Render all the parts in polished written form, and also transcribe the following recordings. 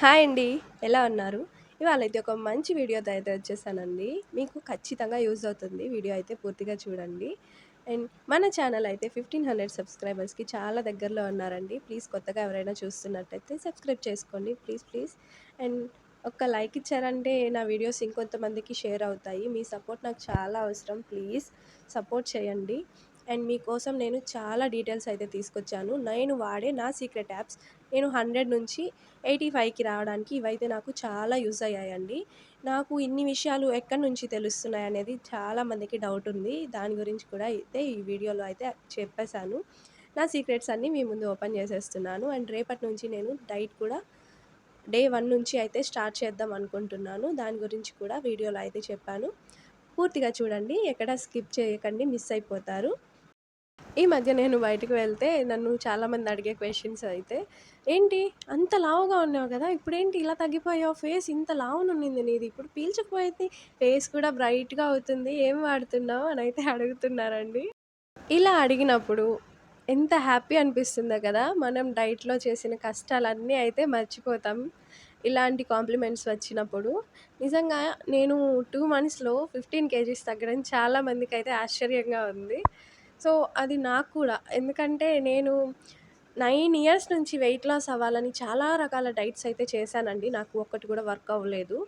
Hi అండి. ఎలా ఉన్నారు? ఇవాళైతే ఒక మంచి వీడియోతో అయితే వచ్చేసానండి. మీకు ఖచ్చితంగా యూజ్ అవుతుంది. వీడియో అయితే పూర్తిగా చూడండి. అండ్ మన ఛానల్ అయితే 1500 సబ్స్క్రైబర్స్‌కి చాలా దగ్గరలో ఉన్నారండి. ప్లీజ్ కొత్తగా ఎవరైనా చూస్తున్నట్టయితే సబ్స్క్రైబ్ చేసుకోండి. ప్లీజ్. అండ్ ఒక్క లైక్ ఇచ్చారంటే నా వీడియోస్ ఇంకొంతమందికి షేర్ అవుతాయి. మీ సపోర్ట్ నాకు చాలా అవసరం. ప్లీజ్ సపోర్ట్ చేయండి. అండ్ మీకోసం నేను చాలా డీటెయిల్స్ అయితే తీసుకొచ్చాను. నేను వాడే నా సీక్రెట్ యాప్స్ నేను 100 నుంచి 85కి రావడానికి ఇవైతే నాకు చాలా యూజ్ అయ్యాయండి. నాకు ఇన్ని విషయాలు ఎక్కడి నుంచి తెలుస్తున్నాయనేది చాలామందికి డౌట్ ఉంది. దాని గురించి కూడా అయితే ఈ వీడియోలో అయితే చెప్పేసాను. నా సీక్రెట్స్ అన్నీ మీ ముందు ఓపెన్ చేసేస్తున్నాను. అండ్ రేపటి నుంచి నేను డైట్ కూడా డే 1 నుంచి అయితే స్టార్ట్ చేద్దాం అనుకుంటున్నాను. దాని గురించి కూడా వీడియోలో అయితే చెప్పాను. పూర్తిగా చూడండి. ఎక్కడ స్కిప్ చేయకండి, మిస్ అయిపోతారు. ఈ మధ్య నేను బయటికి వెళ్తే నన్ను చాలామంది అడిగే క్వెషన్స్ అయితే, "ఏంటి అంత లావుగా ఉన్నావు గదా! ఇప్పుడేంటి ఇలా తగ్గిపోయావు? ఫేస్ ఇంత లావునుండింది నీది. ఇప్పుడు పీల్చకపోయింది. ఫేస్ కూడా బ్రైట్‌గా అవుతుంది. ఏం వాడుతున్నావు?" అనైతే అడుగుతున్నారండి. ఇలా అడిగినప్పుడు ఎంత హ్యాపీ అనిపిస్తుందో కదా! మనం డైట్‌లో చేసిన కష్టాలన్నీ అయితే మర్చిపోతాం. ఇలాంటి కాంప్లిమెంట్స్ వచ్చినప్పుడు. నిజంగా నేను 2 మంత్స్‌లో 15 కేజీస్ తగ్గడం చాలా మందికైతే ఆశ్చర్యంగా ఉంది. సో, అది నాకు కూడా. ఎందుకంటే నేను 9 ఇయర్స్ నుంచి వెయిట్ లాస్ అవ్వాలని చాలా రకాల డైట్స్ అయితే చేశానండి. నాకు ఒక్కటి కూడా వర్క్ అవ్వలేదు.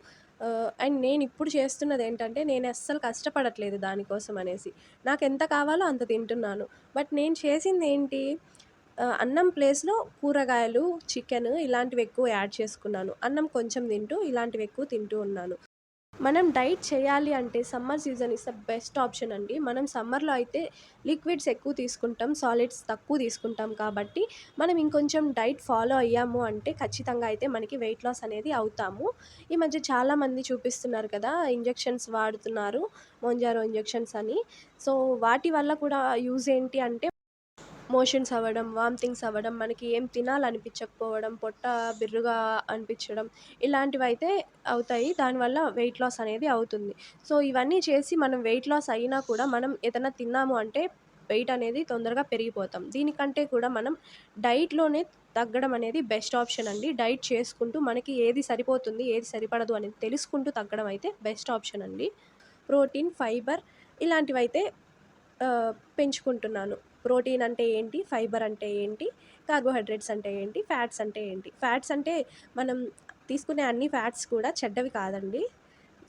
అండ్ నేనిప్పుడు చేస్తున్నదేంటంటే, నేనస్సలు కష్టపడట్లేదు దానికోసం అనేసి. నాకెంత కావాలో అంత తింటున్నాను. బట్ నేను చేసిందేంటి, అన్నం ప్లేస్‌లో కూరగాయలు, చికెను ఇలాంటివి ఎక్కువ యాడ్ చేసుకున్నాను. అన్నం కొంచెం తింటూ, ఇలాంటివి ఎక్కువ తింటూ ఉన్నాను. మనం డైట్ చేయాలి అంటే summer season is the best option అండి. మనం సమ్మర్‌లో అయితే లిక్విడ్స్ ఎక్కువ తీసుకుంటాం. సాలిడ్స్ తక్కువ తీసుకుంటాం కాబట్టి, మనం ఇంకొంచెం డైట్ ఫాలో అయ్యాము అంటే ఖచ్చితంగా అయితే మనకి వెయిట్ లాస్ అనేది అవుతాము. ఈ మధ్య చాలామంది చూపిస్తున్నారు కదా! ఇంజెక్షన్స్ వాడుతున్నారు. మోంజారో ఇంజెక్షన్స్ అని. సో, వాటి వల్ల కూడా యూజ్ ఏంటి అంటే మోషన్స్ అవ్వడం, వామిటింగ్స్ అవ్వడం, మనకి ఏం తినాలనిపించకపోవడం, పొట్ట బిర్రుగా అనిపించడం ఇలాంటివైతే అవుతాయి. దానివల్ల వెయిట్ లాస్ అనేది అవుతుంది. సో, ఇవన్నీ చేసి మనం వెయిట్ లాస్ అయినా కూడా మనం ఏదన్నా తిన్నాము అంటే వెయిట్ అనేది తొందరగా పెరిగిపోతాం. దీనికంటే కూడా మనం డైట్‌లోనే తగ్గడం అనేది బెస్ట్ ఆప్షన్ అండి. డైట్ చేసుకుంటూ మనకి ఏది సరిపోతుంది, ఏది సరిపడదు అనేది తెలుసుకుంటూ తగ్గడం అయితే బెస్ట్ ఆప్షన్ అండి. ప్రోటీన్, ఫైబర్ ఇలాంటివైతే పెంచుకుంటున్నాను. ప్రోటీన్ అంటే ఏంటి? ఫైబర్ అంటే ఏంటి? కార్బోహైడ్రేట్స్ అంటే ఏంటి? ఫ్యాట్స్ అంటే ఏంటి? ఫ్యాట్స్ అంటే మనం తీసుకునే అన్ని ఫ్యాట్స్ కూడా చెడ్డవి కాదండి.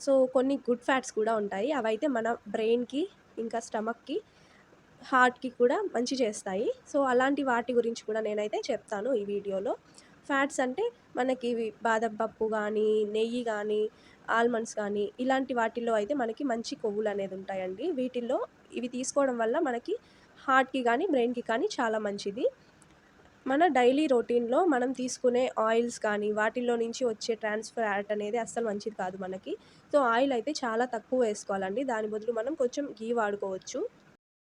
సో, కొన్ని గుడ్ ఫ్యాట్స్ కూడా ఉంటాయి. అవైతే మన బ్రెయిన్‌కి, ఇంకా స్టమక్‌కి, హార్ట్‌కి కూడా మంచి చేస్తాయి. సో, అలాంటి వాటి గురించి కూడా నేనైతే చెప్తాను ఈ వీడియోలో. ఫ్యాట్స్ అంటే మనకి ఇవి బాదం పప్పు గానీ, నెయ్యి గానీ, ఆల్మండ్స్ గానీ, ఇలాంటి వాటిల్లో అయితే మనకి మంచి కొవ్వులనేది ఉంటాయండి. వీటిల్లో ఇవి తీసుకోవడం వల్ల మనకి హార్ట్‌కి గానీ, బ్రెయిన్‌కి కానీ చాలా మంచిది. మన డైలీ రొటీన్‌లో మనం తీసుకునే ఆయిల్స్ కానీ, వాటిల్లో నుంచి వచ్చే ట్రాన్స్ ఫ్యాట్ అనేది అస్సలు మంచిది కాదు మనకి. సో, ఆయిల్ అయితే చాలా తక్కువ వేసుకోవాలండి. దాని బదులు మనం కొంచెం ఘీ వాడుకోవచ్చు.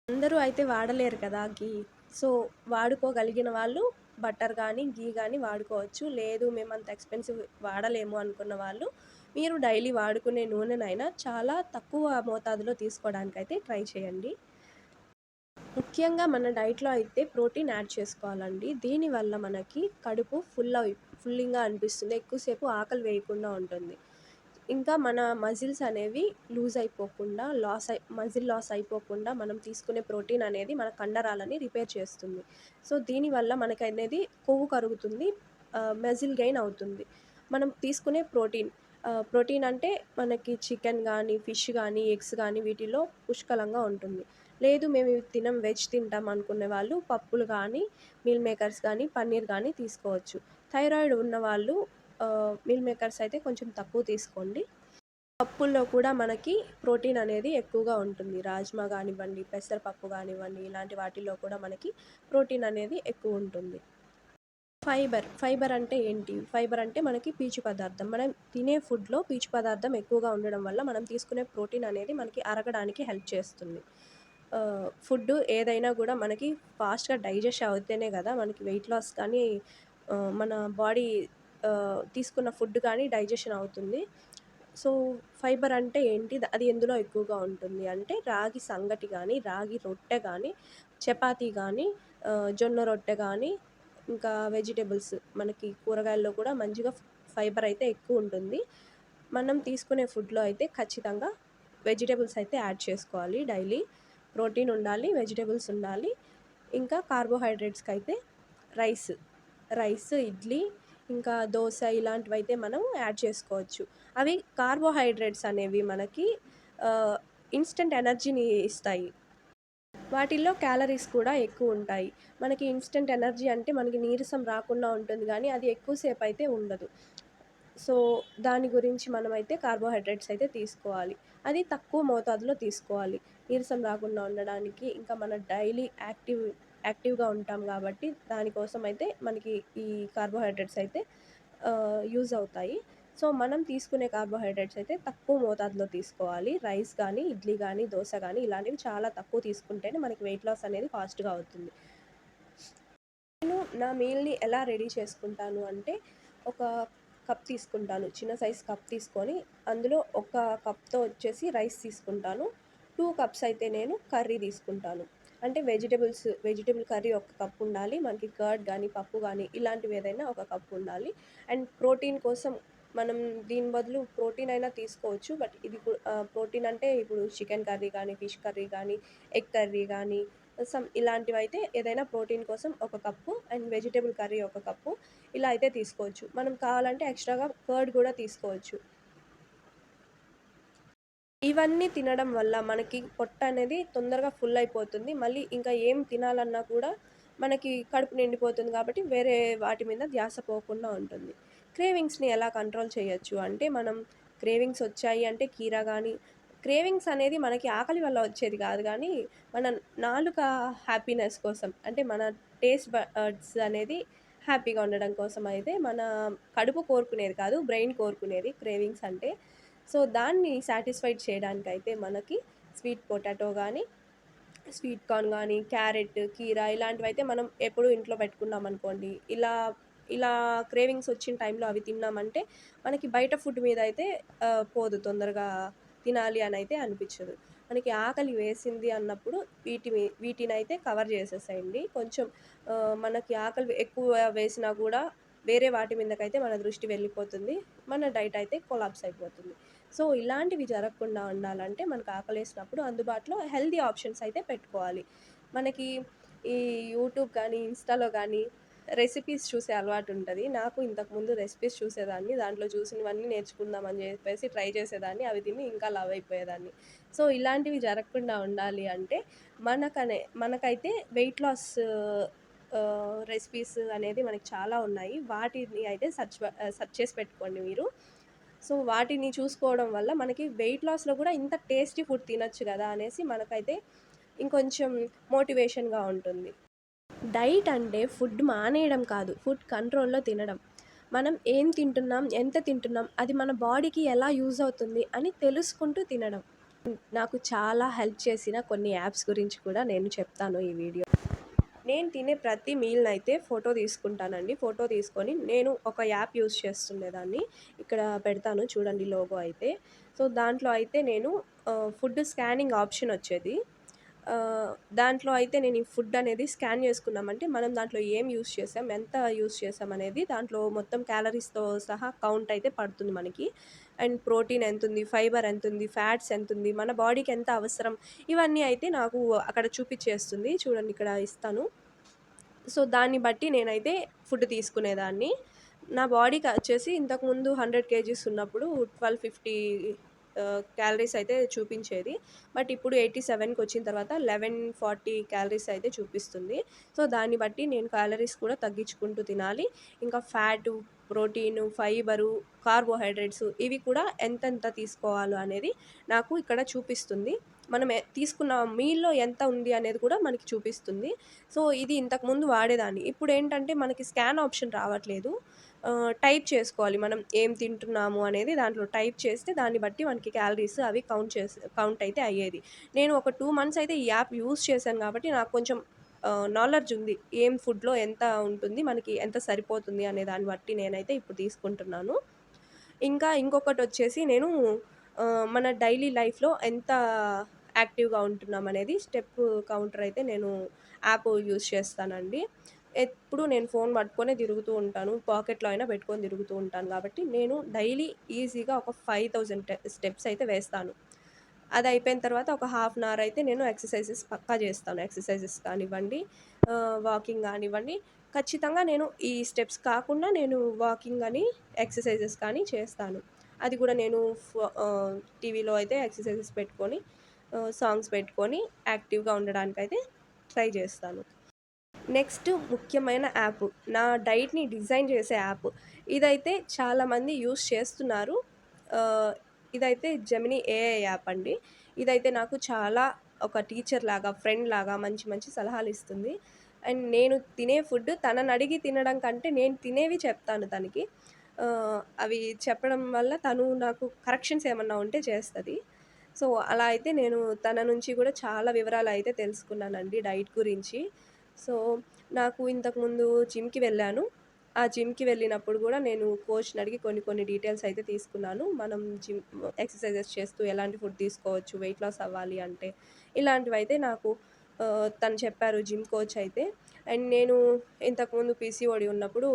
అందరూ అయితే వాడలేరు కదా ఘీ. సో, వాడుకోగలిగిన వాళ్ళు బటర్ గానీ, ఘీ గానీ వాడుకోవచ్చు. లేదు మేమంత ఎక్స్‌పెన్సివ్ వాడలేము అనుకున్న వాళ్ళు, మీరు డైలీ వాడుకునే నూనెనైనా చాలా తక్కువ మోతాదులో తీసుకోవడానికైతే ట్రై చేయండి. ముఖ్యంగా మన డైట్‌లో అయితే ప్రోటీన్ యాడ్ చేసుకోవాలండి. దీనివల్ల మనకి కడుపు ఫుల్లింగ్‌గా అనిపిస్తుంది. ఎక్కువసేపు ఆకలి వేయకుండా ఉంటుంది. ఇంకా మన మజిల్స్ అనేవి లూజ్ అయిపోకుండా, మజిల్ లాస్ అయిపోకుండా మనం తీసుకునే ప్రోటీన్ అనేది మన కండరాలని రిపేర్ చేస్తుంది. సో, దీనివల్ల మనకనేది కొవ్వు కరుగుతుంది. మజిల్ గెయిన్ అవుతుంది. మనం తీసుకునే ప్రోటీన్ అంటే మనకి చికెన్ గానీ, ఫిష్ గానీ, ఎగ్స్ గానీ వీటిలో పుష్కలంగా ఉంటుంది. లేదు మేము ఇవి తినం వెజ్ తింటాం అనుకునే వాళ్ళు పప్పులు కానీ, మీల్ మేకర్స్ కానీ, పన్నీర్ కానీ తీసుకోవచ్చు. థైరాయిడ్ ఉన్నవాళ్ళు మీల్ మేకర్స్ అయితే కొంచెం తక్కువ తీసుకోండి. పప్పుల్లో కూడా మనకి ప్రోటీన్ అనేది ఎక్కువగా ఉంటుంది. రాజ్మా గానివ్వండి, పెసరపప్పు గానివ్వండి, ఇలాంటి వాటిల్లో కూడా మనకి ప్రోటీన్ అనేది ఎక్కువుంటుంది. ఫైబర్ అంటే ఏంటి? ఫైబర్ అంటే మనకి పీచు పదార్థం. మనం తినే ఫుడ్‌లో పీచు పదార్థం ఎక్కువగా ఉండడం వల్ల మనం తీసుకునే ప్రోటీన్ అనేది మనకి అరగడానికి హెల్ప్ చేస్తుంది. ఫుడ్డు ఏదైనా గూడా మనకి ఫాస్ట్‌గా డైజెస్ట్ అవుతేనే గదా! మనకి వెయిట్ లాస్ కానీ మన బాడీ తీసుకున్న ఫుడ్ కానీ డైజెషన్ అవుతుంది. సో, ఫైబర్ అంటే ఏంటి? అది ఎందులో ఎక్కువగా ఉంటుంది అంటే రాగి సంగటి గానీ, రాగి రొట్టె గానీ, చపాతీ గానీ, జొన్న రొట్టె గానీ ఇంకా వెజిటబుల్స్ మనకి కూరగాయల్లో కూడా మంచిగా ఫైబర్ అయితే ఎక్కువ ఉంటుంది. మనం తీసుకునే ఫుడ్‌లో అయితే ఖచ్చితంగా వెజిటబుల్స్ అయితే యాడ్ చేసుకోవాలి డైలీ. ప్రోటీన్ ఉండాలి, వెజిటబుల్స్ ఉండాలి. ఇంకా కార్బోహైడ్రేట్స్‌కైతే రైస్, ఇడ్లీ, ఇంకా దోస ఇలాంటివైతే మనం యాడ్ చేసుకోవచ్చు. అవి కార్బోహైడ్రేట్స్ అనేవి మనకి ఇన్‌స్టంట్ ఎనర్జీని ఇస్తాయి. వాటిల్లో క్యాలరీస్ కూడా ఎక్కువుంటాయి. మనకి ఇన్‌స్టంట్ ఎనర్జీ అంటే మనకి నీరసం రాకుండా ఉంటుంది గానీ, అది ఎక్కువ సేపయితే ఉండదు. సో, దాని గురించి మనమైతే కార్బోహైడ్రేట్స్ అయితే తీసుకోవాలి. అది తక్కువ మోతాదులో తీసుకోవాలి. నీరసం రాకుండా ఉండడానికి, ఇంకా మన డైలీ యాక్టివ్‌గా ఉంటాం గాబట్టి, దానికోసమైతే మనకి ఈ కార్బోహైడ్రేట్స్ అయితే యూజ్ అవుతాయి. సో, మనం తీసుకునే కార్బోహైడ్రేట్స్ అయితే తక్కువ మోతాదులో తీసుకోవాలి. రైస్ గానీ, ఇడ్లీ గానీ, దోస గానీ ఇలాంటివి చాలా తక్కువ తీసుకుంటేనే మనకి వెయిట్ లాస్ అనేది ఫాస్ట్‌గా అవుతుంది. నేను నా మీల్‌ని ఎలా రెడీ చేసుకుంటాను అంటే, ఒక కప్ తీసుకుంటాను. చిన్న సైజ్ కప్ తీసుకొని, అందులో ఒక కప్‌తో వచ్చేసి రైస్ తీసుకుంటాను. 2 కప్స్ అయితే నేను కర్రీ తీసుకుంటాను. అంటే వెజిటబుల్ కర్రీ ఒక కప్ ఉండాలి. మనకి కర్డ్ గానీ, పప్పు గానీ ఇలాంటివి ఏదైనా ఒక కప్ ఉండాలి. అండ్ ప్రోటీన్ కోసం మనం దీని బదులు ప్రోటీన్ అయినా తీసుకోవచ్చు. బట్ ఇది ప్రోటీన్ అంటే ఇప్పుడు చికెన్ కర్రీ గానీ, ఫిష్ కర్రీ గానీ, ఎగ్ కర్రీ గానీ ఇలాంటివైతే ఏదైనా ప్రోటీన్ కోసం ఒక కప్పు అండ్ వెజిటబుల్ కర్రీ ఒక కప్పు ఇలా అయితే తీసుకోవచ్చు. మనం కావాలంటే ఎక్స్‌ట్రాగా కర్డ్ గూడా తీసుకోవచ్చు. ఇవన్నీ తినడం వల్ల మనకి పొట్టనేది తొందరగా ఫుల్ అయిపోతుంది. మళ్ళీ ఇంకా ఏం తినాలన్నా కూడా మనకి కడుపు నిండిపోతుంది కాబట్టి వేరే వాటి మీద ధ్యాస పోకుండా ఉంటుంది. క్రేవింగ్స్‌ని ఎలా కంట్రోల్ చేయొచ్చు అంటే మనం క్రేవింగ్స్ వచ్చాయి అంటే కీరా గానీ క్రేవింగ్స్ అనేది మనకి ఆకలి వల్ల వచ్చేది కాదు గానీ, మన నాలుక హ్యాపీనెస్ కోసం అంటే మన టేస్ట్ బడ్స్ అనేది హ్యాపీగా ఉండడం కోసం అయితే మన కడుపు కోరుకునేది కాదు, బ్రెయిన్ కోరుకునేది క్రేవింగ్స్ అంటే. సో, దాన్ని సాటిస్ఫైడ్ చేయడానికైతే మనకి స్వీట్ పొటాటో గానీ, స్వీట్ కార్న్ గానీ, క్యారెట్, కీరా ఇలాంటివైతే మనం ఎప్పుడూ ఇంట్లో పెట్టుకున్నామనుకోండి, ఇలా క్రేవింగ్స్ వచ్చిన టైంలో అవి తిన్నామంటే, మనకి బయట ఫుడ్ మీద అయితే పోదు తొందరగా తినాలి అనైతే అనిపిచ్చదు. మనకి ఆకలి వేసింది అన్నప్పుడు వీటినైతే కవర్ చేసేసేయండి. కొంచెం మనకి ఆకలి ఎక్కువ వేసినా గూడా వేరే వాటి మీదకైతే మన దృష్టి వెళ్ళిపోతుంది. మన డైట్ అయితే కొలాప్స్ అయిపోతుంది. సో, ఇలాంటివి జరగకుండా ఉండాలంటే మనకు ఆకలేసినప్పుడు అందుబాటులో హెల్తీ ఆప్షన్స్ అయితే పెట్టుకోవాలి. మనకి ఈ యూట్యూబ్ గానీ, ఇన్‌స్టాలో గానీ రెసిపీస్ చూసే అలవాటుంటది. నాకు ఇంతకుముందు రెసిపీస్ చూసేదాన్ని. దాంట్లో చూసినవన్నీ నేర్చుకుందాం అని జెప్పేసి ట్రై చేసేదాన్ని. అవి తిని ఇంకా లావు అయిపోయేదాన్ని. సో, ఇలాంటివి జరగకుండా ఉండాలి అంటే మనకైతే వెయిట్ లాస్ రెసిపీస్ అనేది మనకి చాలా ఉన్నాయి. వాటిని అయితే సెర్చ్ చేసి పెట్టుకోండి మీరు. సో, వాటిని చూసుకోవడం వల్ల మనకి వెయిట్ లాస్‌లో గూడా ఇంత టేస్టీ ఫుడ్ తినొచ్చు గదా! అనేసి మనకైతే ఇంకొంచెం మోటివేషన్‌గా ఉంటుంది. డైట్ అంటే ఫుడ్ మానేయడం కాదు. ఫుడ్ కంట్రోల్‌లో తినడం. మనం ఏం తింటున్నాం, ఎంత తింటున్నాం, అది మన బాడీకి ఎలా యూజ్ అవుతుంది అని తెలుసుకుంటూ తినడం. నాకు చాలా హెల్ప్ చేసిన కొన్ని యాప్స్ గురించి కూడా నేను చెప్తాను ఈ వీడియో. నేను తినే ప్రతి మీల్‌నైతే ఫోటో తీసుకుంటానండి. ఫోటో తీసుకొని నేను ఒక యాప్ యూజ్ చేస్తుండేదాన్ని. ఇక్కడ పెడతాను చూడండి లోగో అయితే. సో, దాంట్లో అయితే నేను ఫుడ్ స్కానింగ్ ఆప్షన్ వచ్చేది. దాంట్లో అయితే నేను ఈ ఫుడ్ అనేది స్కాన్ చేసుకున్నామంటే మనం దాంట్లో ఏం యూజ్ చేసాం, ఎంత యూజ్ చేసాం అనేది దాంట్లో మొత్తం క్యాలరీస్‌తో సహా కౌంట్ అయితే పడుతుంది మనకి. అండ్ ప్రోటీన్ ఎంతుంది, ఫైబర్ ఎంతుంది, ఫ్యాట్స్ ఎంతుంది, మన బాడీకి ఎంత అవసరం ఇవన్నీ అయితే నాకు అక్కడ చూపిచ్చేస్తుంది. చూడండి ఇక్కడ ఇస్తాను. సో, దాన్ని బట్టి నేనైతే ఫుడ్ తీసుకునేదాన్ని. నా బాడీకొచ్చేసి ఇంతకుముందు 100 కేజీస్ ఉన్నప్పుడు 1250 క్యాలరీస్ అయితే చూపించేది. బట్ ఇప్పుడు 87కొచ్చిన తర్వాత 1140 క్యాలరీస్ అయితే చూపిస్తుంది. సో, దాన్ని బట్టి నేను క్యాలరీస్ కూడా తగ్గించుకుంటూ తినాలి. ఇంకా ఫ్యాటు, ప్రోటీను, ఫైబరు, కార్బోహైడ్రేట్స్ ఇవి కూడా ఎంతెంత తీసుకోవాలో అనేది నాకు ఇక్కడ చూపిస్తుంది. మనం తీసుకున్న మీల్‌లో ఎంత ఉంది అనేది కూడా మనకి చూపిస్తుంది. సో, ఇది ఇంతకుముందు వాడేదాన్ని. ఇప్పుడేంటంటే మనకి స్కాన్ ఆప్షన్ రావట్లేదు. టైప్ చేసుకోవాలి. మనం ఏం తింటున్నాము అనేది దాంట్లో టైప్ చేస్తే దాన్ని బట్టి మనకి క్యాలరీస్ అవి కౌంట్ అయితే అయ్యేది. నేను ఒక 2 మంత్స్ అయితే ఈ యాప్ యూజ్ చేశాను కాబట్టి నాకు కొంచెం నాలెడ్జ్ ఉంది. ఏం ఫుడ్‌లో ఎంత ఉంటుంది, మనకి ఎంత సరిపోతుంది అనే దాన్ని బట్టి నేనైతే ఇప్పుడు తీసుకుంటున్నాను. ఇంకా ఇంకొకటొచ్చేసి నేను మన డైలీ లైఫ్‌లో ఎంత యాక్టివ్‌గా ఉంటున్నామనేది స్టెప్ కౌంటర్ అయితే నేను యాప్ యూజ్ చేస్తానండి. ఎప్పుడు నేను ఫోన్ పట్టుకొనే తిరుగుతూ ఉంటాను. పాకెట్‌లో అయినా పెట్టుకొని తిరుగుతూ ఉంటాను కాబట్టి, నేను డైలీ ఈజీగా ఒక 5000 స్టెప్స్ అయితే వేస్తాను. అదయిపోయిన తర్వాత ఒక హాఫ్ అన్ అవర్ అయితే నేను ఎక్సర్‌సైజెస్ పక్కా చేస్తాను. ఎక్సర్‌సైజెస్ కానివ్వండి, వాకింగ్ గానివ్వండి, ఖచ్చితంగా నేను ఈ స్టెప్స్ కాకుండా నేను వాకింగ్ గాని, ఎక్సర్‌సైజెస్ కానీ చేస్తాను. అది కూడా నేను టీవీలో అయితే ఎక్సర్‌సైజెస్ పెట్టుకొని, సాంగ్స్ పెట్టుకొని యాక్టివ్‌గా ఉండడానికైతే ట్రై చేస్తాను. నెక్స్ట్ ముఖ్యమైన యాప్. నా డైట్‌ని డిజైన్ చేసే యాప్. ఇదైతే చాలామంది యూజ్ చేస్తున్నారు. ఆహ్, ఇదైతే జెమినీ ఏఐ యాప్ అండి. ఇదైతే నాకు చాలా ఒక టీచర్‌లాగా, ఫ్రెండ్‌లాగా మంచి మంచి సలహాలిస్తుంది. అండ్ నేను తినే ఫుడ్ తననడిగి తినడం కంటే నేను తినేవి చెప్తాను తనకి. అవి చెప్పడం వల్ల తను నాకు కరెక్షన్స్ ఏమన్నా ఉంటే చేస్తది. సో, అలా అయితే నేను తన నుంచి గూడా చాలా వివరాలయితే తెలుసుకున్నానండి డైట్ గురించి. సో, నాకు ఇంతకుముందు జిమ్‌కి వెళ్ళాను. ఆ జిమ్‌కి వెళ్ళినప్పుడు గూడా నేను కోచ్‌నడిగి కొన్ని కొన్ని డీటెయిల్స్ అయితే తీసుకున్నాను. మనం ఎక్సర్‌సైజెస్ చేస్తూ ఎలాంటి ఫుడ్ తీసుకోవచ్చు వెయిట్ లాస్ అవ్వాలి అంటే, ఇలాంటివైతే నాకు తను చెప్పారు జిమ్ కోచ్ అయితే. అండ్ నేను ఇంతకుముందు పీసీఓడీ ఉన్నప్పుడు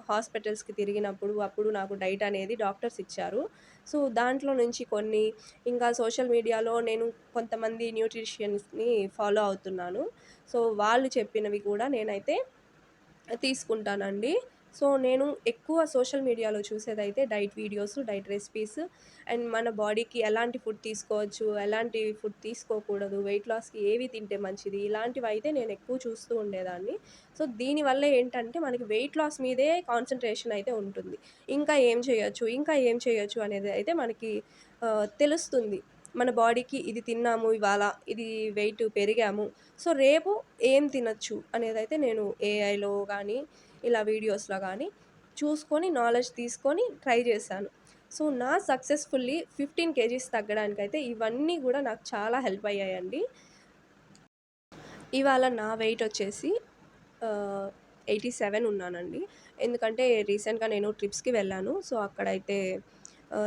హాస్పిటల్స్‌కి తిరిగినప్పుడు అప్పుడు నాకు డైట్ అనేది డాక్టర్స్ ఇచ్చారు. సో, దాంట్లో నుంచి కొన్ని ఇంకా సోషల్ మీడియాలో నేను కొంతమంది న్యూట్రిషియన్స్‌ని ఫాలో అవుతున్నాను. సో, వాళ్ళు చెప్పినవి కూడా నేనైతే తీసుకుంటానండి. సో, నేను ఎక్కువ సోషల్ మీడియాలో చూసేదైతే diet videos, diet recipes and మన బాడీకి ఎలాంటి ఫుడ్ తీసుకోవచ్చు, ఎలాంటి ఫుడ్ తీసుకోకూడదు, వెయిట్ లాస్‌కి ఏవి తింటే మంచిది, ఇలాంటివైతే నేను ఎక్కువ చూస్తూ ఉండేదాన్ని. సో, దీనివల్ల ఏంటంటే మనకి వెయిట్ లాస్ మీదే కాన్సంట్రేషన్ అయితే ఉంటుంది. ఇంకా ఏం చేయొచ్చు, ఇంకా ఏం చేయొచ్చు అనేది అయితే మనకి తెలుస్తుంది. మన బాడీకి ఇది తిన్నాము ఇవాళ, ఇది వెయిట్ పెరిగాము. సో, రేపు ఏం తినొచ్చు అనేదైతే నేను ఏఐలో గానీ, ఇలా వీడియోస్‌లో గానీ చూసుకొని, నాలెడ్జ్ తీసుకొని ట్రై చేశాను. సో, నా సక్సెస్‌ఫుల్లీ 15 కేజీస్ తగ్గడానికైతే ఇవన్నీ గూడా నాకు చాలా హెల్ప్ అయ్యాయండి. ఇవాళ నా వెయిటొచ్చేసి 87 ఉన్నానండి. ఎందుకంటే రీసెంట్‌గా నేను ట్రిప్స్‌కి వెళ్ళాను. సో, అక్కడైతే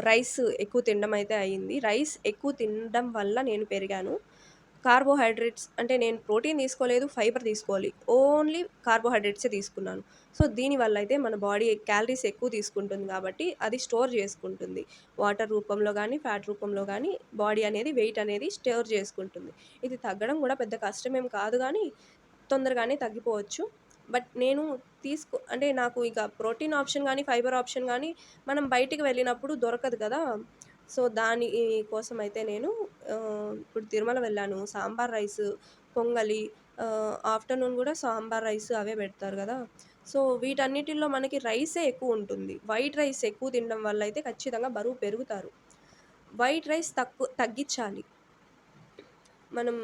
రైస్ ఎక్కువ తినడం అయితే అయింది. రైస్ ఎక్కువ తినడం వల్ల నేను పెరిగాను. కార్బోహైడ్రేట్స్ అంటే నేను ప్రోటీన్ తీసుకోలేదు, ఫైబర్ తీసుకోవాలి. ఓన్లీ కార్బోహైడ్రేట్సే తీసుకున్నాను. సో, దీనివల్ల అయితే మన బాడీ క్యాలరీస్ ఎక్కువ తీసుకుంటుంది కాబట్టి అది స్టోర్ చేసుకుంటుంది. వాటర్ రూపంలో గానీ, ఫ్యాట్ రూపంలో గానీ బాడీ అనేది వెయిట్ అనేది స్టోర్ చేసుకుంటుంది. ఇది తగ్గడం గూడా పెద్ద కష్టమేం కాదు గానీ, తొందరగానే తగ్గిపోవచ్చు. బట్ నేను అంటే నాకు ఇక ప్రోటీన్ ఆప్షన్ గానీ, ఫైబర్ ఆప్షన్ గానీ మనం బయటికి వెళ్ళినప్పుడు దొరకదు కదా! సో, దాని కోసమైతే నేను ఇప్పుడు తిరుమల వెళ్ళాను. సాంబార్ రైసు, పొంగలి, ఆఫ్టర్‌నూన్ గూడా సాంబార్ రైస్ అవే పెడతారు గదా! సో, వీటన్నిటిల్లో మనకి రైసే ఎక్కువుంటుంది. వైట్ రైస్ ఎక్కువ తినడం వల్ల అయితే ఖచ్చితంగా బరువు పెరుగుతారు. వైట్ రైస్ తగ్గిచ్చాలి. మనం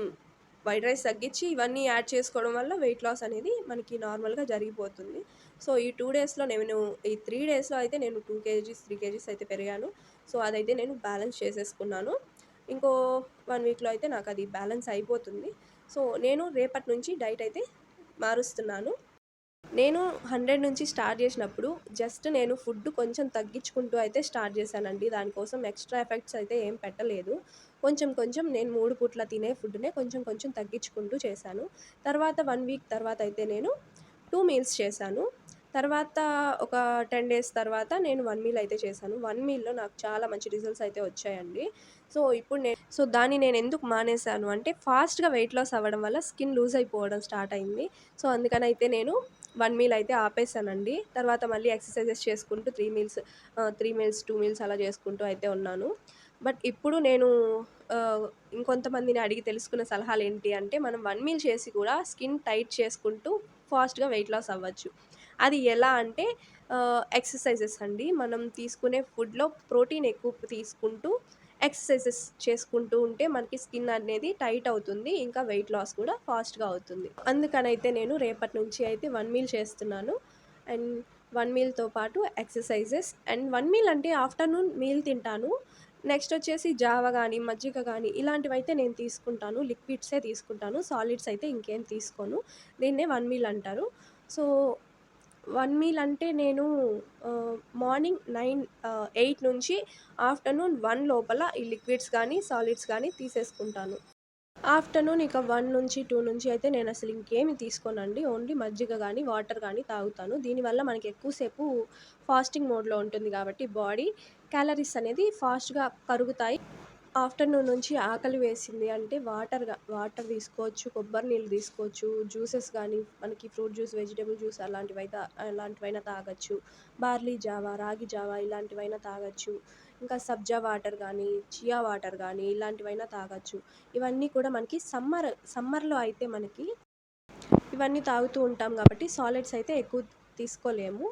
వైట్ రైస్ తగ్గించి ఇవన్నీ యాడ్ చేసుకోవడం వల్ల వెయిట్ లాస్ అనేది మనకి నార్మల్‌గా జరిగిపోతుంది. సో, ఈ 2 డేస్‌లో నేను ఈ 3 డేస్‌లో అయితే నేను 2 కేజీస్, 3 కేజీస్ అయితే పెరిగాను. సో, అదైతే నేను బ్యాలెన్స్ చేసేసుకున్నాను. ఇంకో 1 వీక్‌లో అయితే నాకది బ్యాలెన్స్ అయిపోతుంది. సో, నేను రేపటి నుంచి డైట్ అయితే మారుస్తున్నాను. నేను 100 నుంచి స్టార్ట్ జేసినప్పుడు జస్ట్ నేను ఫుడ్ కొంచెం తగ్గించుకుంటూ అయితే స్టార్ట్ చేశానండి. దానికోసం ఎక్స్‌ట్రా ఎఫెక్ట్స్ అయితే ఏం పెట్టలేదు. కొంచెం కొంచెం నేను 3 పూట్ల తినే ఫుడ్‌నే కొంచెం కొంచెం తగ్గించుకుంటూ చేశాను. తర్వాత 1 వీక్ తర్వాత అయితే నేను 2 మీల్స్ చేశాను. తర్వాత ఒక 10 డేస్ తర్వాత నేను 1 మీల్ అయితే చేశాను. 1 మీల్‌లో నాకు చాలా మంచి రిజల్ట్స్ అయితే వచ్చాయండి. సో, దాన్ని నేనెందుకు మానేశాను అంటే ఫాస్ట్‌గా వెయిట్ లాస్ అవ్వడం వల్ల స్కిన్ లూజ్ అయిపోవడం స్టార్ట్ అయింది. సో, అందుకనైతే నేను 1 మీల్ అయితే ఆపేసానండి. తర్వాత మళ్ళీ ఎక్సర్‌సైజెస్ చేసుకుంటూ 3 మీల్స్, 2 మీల్స్ అలా చేసుకుంటూ అయితే ఉన్నాను. బట్ ఇప్పుడు నేను ఇంకొంతమందిని అడిగి తెలుసుకున్న సలహాలేంటి అంటే, మనం 1 మీల్ చేసి కూడా స్కిన్ టైట్ చేసుకుంటూ ఫాస్ట్‌గా వెయిట్ లాస్ అవ్వచ్చు. అది ఎలా అంటే ఎక్సర్‌సైజెస్ అండి. మనం తీసుకునే ఫుడ్‌లో ప్రోటీన్ ఎక్కువ తీసుకుంటూ ఎక్సర్‌సైజెస్ చేసుకుంటూ ఉంటే మనకి స్కిన్ అనేది టైట్ అవుతుంది. ఇంకా వెయిట్ లాస్ కూడా ఫాస్ట్‌గా అవుతుంది. అందుకనైతే నేను రేపటి నుంచి అయితే 1 మీల్ చేస్తున్నాను. అండ్ 1 మీల్‌తో పాటు ఎక్సర్‌సైజెస్ అండ్ 1 మీల్ అంటే ఆఫ్టర్‌నూన్ మీల్ తింటాను. నెక్స్ట్ వచ్చేసి జావ గాని, మజ్జిగ గాని ఇలాంటివైతే నేను తీసుకుంటాను. లిక్విడ్సే తీసుకుంటాను. సాలిడ్స్ అయితే ఇంకేం తీసుకోను. దీన్నే 1 మీల్ అంటారు. సో, 1 మీల్ అంటే నేను మార్నింగ్ 8 నుంచి ఆఫ్టర్‌నూన్ 1 లోపల ఈ లిక్విడ్స్ గానీ, సాలిడ్స్ గానీ తీసేసుకుంటాను. ఆఫ్టర్‌నూన్ ఇక 1-2 నుంచి అయితే నేనసలు ఇంకేమి తీసుకోనండి. ఓన్లీ మజ్జిగ గానీ, వాటర్ గానీ తాగుతాను. దీనివల్ల మనకి ఎక్కువ సేపు ఫాస్టింగ్ మోడ్‌లో ఉంటుంది గాబట్టి బాడీ క్యాలరీస్ అనేది ఫాస్ట్‌గా కరుగుతాయి. ఆఫ్టర్‌నూన్ నుంచి ఆకలి వేసింది అంటే వాటర్ తీసుకోవచ్చు, కొబ్బరి నీళ్ళు తీసుకోవచ్చు, జ్యూసెస్ గానీ, మనకి ఫ్రూట్ జ్యూస్, వెజిటబుల్ జ్యూస్ అలాంటివైనా తాగొచ్చు. బార్లీ జావా, రాగి జావా ఇలాంటివైనా తాగొచ్చు. ఇంకా సబ్జా వాటర్ గానీ, చియా వాటర్ గానీ ఇలాంటివైనా తాగొచ్చు. ఇవన్నీ కూడా మనకి సమ్మర్‌లో అయితే మనకి ఇవన్నీ తాగుతూ ఉంటాం గాబట్టి సాలిడ్స్ అయితే ఎక్కువ తీసుకోలేము.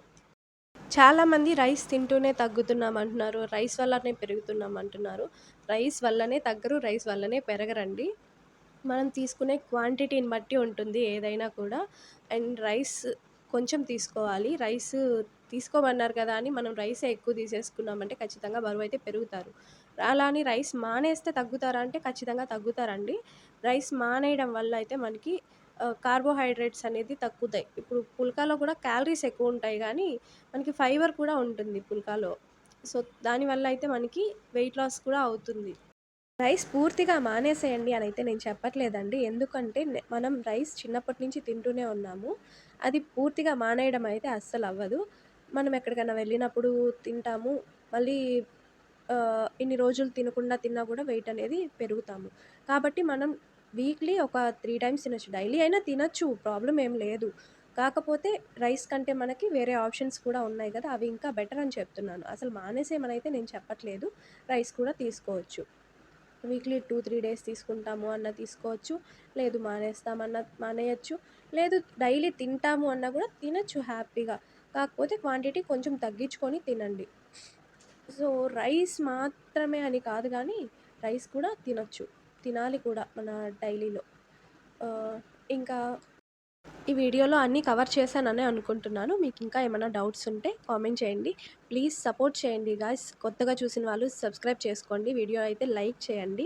చాలామంది రైస్ తింటూనే తగ్గుతున్నామంటున్నారు. రైస్ వల్లనే పెరుగుతున్నామంటున్నారు. రైస్ వల్లనే తగ్గరు. రైస్ వల్లనే పెరగరండి. మనం తీసుకునే క్వాంటిటీని బట్టి ఉంటుంది ఏదైనా కూడా. అండ్ రైస్ కొంచెం తీసుకోవాలి. తీసుకోమన్నారు కదా అని మనం రైసే ఎక్కువ తీసేసుకున్నామంటే ఖచ్చితంగా బరువైతే పెరుగుతారు. అలా అని రైస్ మానేస్తే తగ్గుతారా అంటే ఖచ్చితంగా తగ్గుతారండి. రైస్ మానేయడం వల్ల అయితే మనకి కార్బోహైడ్రేట్స్ అనేది తగ్గుతాయి. ఇప్పుడు పుల్కాలో కూడా క్యాలరీస్ ఎక్కువుంటాయి గానీ, మనకి ఫైబర్ కూడా ఉంటుంది పుల్కాలో. సో, దానివల్ల అయితే మనకి వెయిట్ లాస్ కూడా అవుతుంది. రైస్ పూర్తిగా మానేసేయండి అనైతే నేను చెప్పట్లేదండి. ఎందుకంటే మనం రైస్ చిన్నప్పటి నుంచి తింటూనే ఉన్నాము. అది పూర్తిగా మానేయడం అయితే అస్సలవ్వదు. మనం ఎక్కడికైనా వెళ్ళినప్పుడు తింటాము. మళ్ళీ ఇన్ని రోజులు తినకుండా తిన్నా కూడా వెయిట్ అనేది పెరుగుతాము. కాబట్టి మనం వీక్లీ ఒక 3 టైమ్స్ తినొచ్చు. డైలీ అయినా తినొచ్చు. ప్రాబ్లమ్ ఏం లేదు. కాకపోతే రైస్ కంటే మనకి వేరే ఆప్షన్స్ కూడా ఉన్నాయి కదా! అవి ఇంకా బెటర్ అని చెప్తున్నాను. అసలు మానేసేయమనైతే నేను చెప్పట్లేదు. రైస్ కూడా తీసుకోవచ్చు. వీక్లీ 2, 3 డేస్ తీసుకుంటాము అన్నా తీసుకోవచ్చు. లేదు మానేస్తామన్నా మానేయొచ్చు. లేదు డైలీ తింటాము అన్నా కూడా తినొచ్చు హ్యాపీగా. కాకపోతే క్వాంటిటీ కొంచెం తగ్గించుకొని తినండి. సో, రైస్ మాత్రమే అని కాదు గానీ, రైస్ కూడా తినొచ్చు. తినాలి కూడా మన డైలీలో. ఆహ్, ఇంకా ఈ వీడియోలో అన్నీ కవర్ చేశాననే అనుకుంటున్నాను. మీకింకా ఏమైనా డౌట్స్ ఉంటే కామెంట్ చేయండి. ప్లీజ్ సపోర్ట్ చేయండి గాయ్స్. కొత్తగా చూసిన వాళ్ళు సబ్స్క్రైబ్ చేసుకోండి. వీడియో అయితే లైక్ చేయండి.